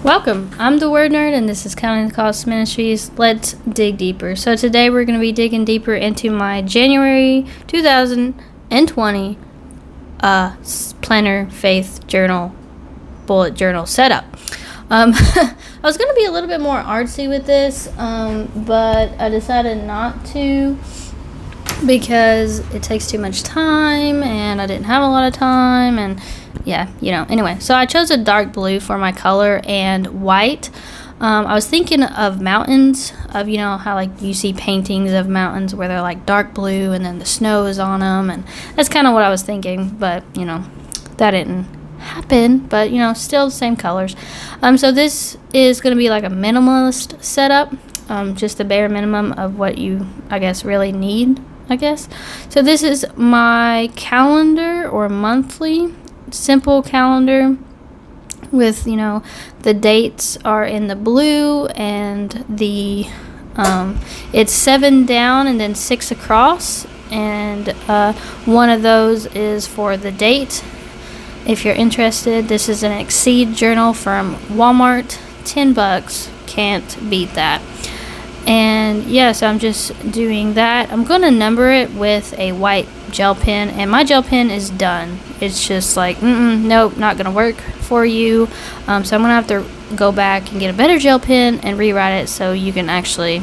Welcome, I'm the Word Nerd, and this is Counting the Cost Ministries. Let's dig deeper. So today we're going to be digging deeper into my January 2020 planner, faith journal, bullet journal setup. I was going to be a little bit more artsy with this, but I decided not to because it takes too much time, and I didn't have a lot of time, and anyway, so I chose a dark blue for my color and white. I was thinking of mountains, of how like you see paintings of mountains where they're like dark blue and then the snow is on them, and that's kind of what I was thinking, but that didn't happen, but still the same colors. So this is going to be like a minimalist setup, just the bare minimum of what you really need, so this is my calendar, or monthly simple calendar, with the dates are in the blue, and the it's 7 down and then 6 across, and one of those is for the date. If you're interested, this is an Exceed journal from Walmart, $10, can't beat that. And so I'm just doing that. I'm going to number it with a white gel pen, and my gel pen is done. It's just like, nope, not going to work for you. So I'm going to have to go back and get a better gel pen and rewrite it so you can actually,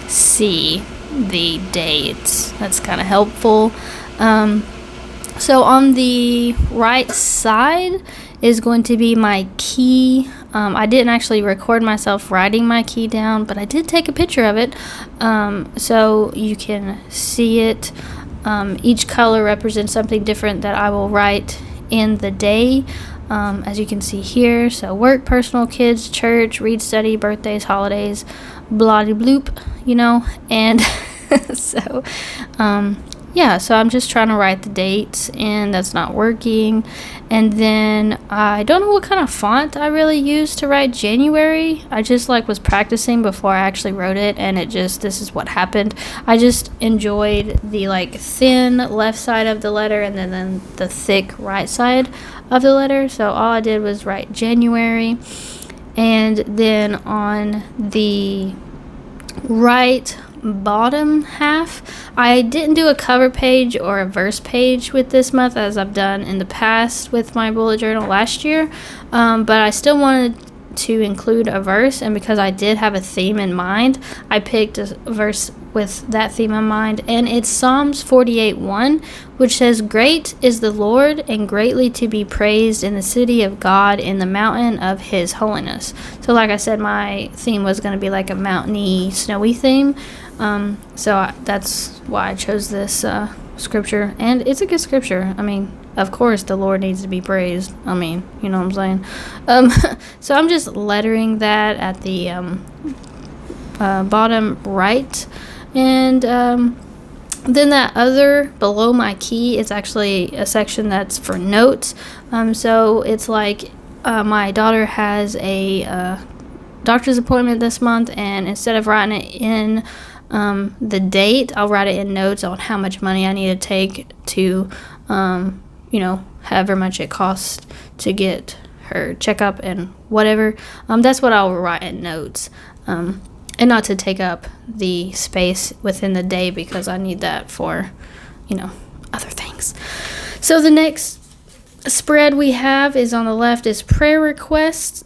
see the dates. That's kind of helpful. So on the right side is going to be my key. I didn't actually record myself writing my key down, but I did take a picture of it, so you can see it. Each color represents something different that I will write in the day, as you can see here. So work, personal, kids, church, read, study, birthdays, holidays, bloody bloop, and so so I'm just trying to write the dates, and that's not working. And then I don't know what kind of font I really used to write January. I just was practicing before I actually wrote it, and this is what happened. I just enjoyed the thin left side of the letter, and then the thick right side of the letter. So all I did was write January, and then on the right bottom half, I didn't do a cover page or a verse page with this month, as I've done in the past with my bullet journal last year, but I still wanted to include a verse, and because I did have a theme in mind, I picked a verse with that theme in mind, and it's Psalms 48:1, which says, "Great is the Lord, and greatly to be praised in the city of God, in the mountain of his holiness." So like I said, my theme was going to be like a mountainy, snowy theme, so that's why I chose this scripture, and it's a good scripture. I mean, of course the Lord needs to be praised. I mean, you know what I'm saying? So I'm just lettering that at the bottom right, and then that other below my key is actually a section that's for notes. So it's like my daughter has a doctor's appointment this month, and instead of writing it in the date, I'll write it in notes on how much money I need to take to however much it costs to get her checkup and whatever. That's what I'll write in notes, and not to take up the space within the day, because I need that for other things. So the next spread we have is on the left is prayer requests.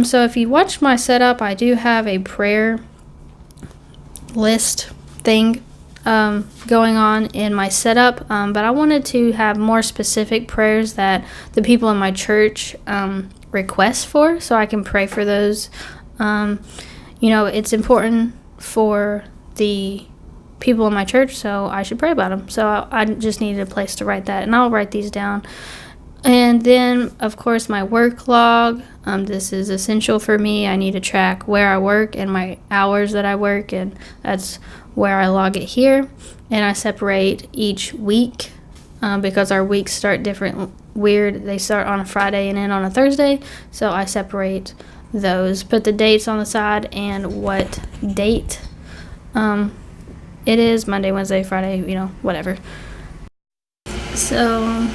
So if you watch my setup, I do have a prayer list thing going on in my setup, but I wanted to have more specific prayers that the people in my church request for, so I can pray for those. It's important for the people in my church, so I should pray about them. So I just needed a place to write that, and I'll write these down. And then, of course, my work log. This is essential for me. I need to track where I work and my hours that I work, and that's where I log it here. And I separate each week, because our weeks start different, weird. They start on a Friday and end on a Thursday, so I separate those. Put the dates on the side and what date it is, Monday, Wednesday, Friday, whatever. So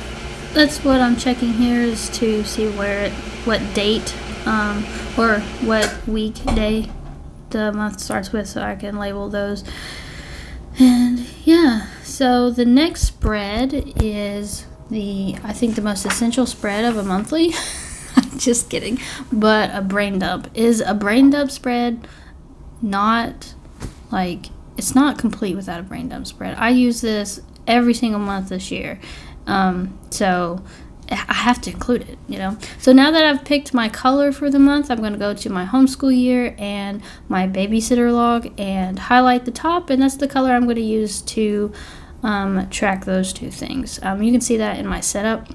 that's what I'm checking here, is to see what date or what weekday the month starts with, so I can label those. And yeah, so the next spread is I think the most essential spread of a monthly. Just kidding. But a brain dump. Is a brain dump spread not, like, it's not complete without a brain dump spread. I use this every single month this year. So I have to include it, you know. So now that I've picked my color for the month, I'm going to go to my homeschool year and my babysitter log and highlight the top, and that's the color I'm going to use to track those two things. You can see that in my setup.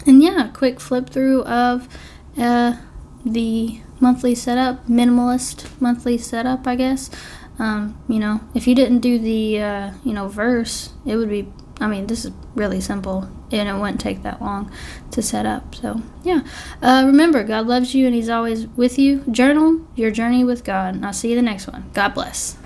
And yeah, quick flip through of the monthly setup, minimalist monthly setup, I guess. You know, if you didn't do the, you know, verse, it would be, I mean, this is really simple, and it wouldn't take that long to set up. So, yeah. Remember, God loves you, and He's always with you. Journal your journey with God, and I'll see you the next one. God bless.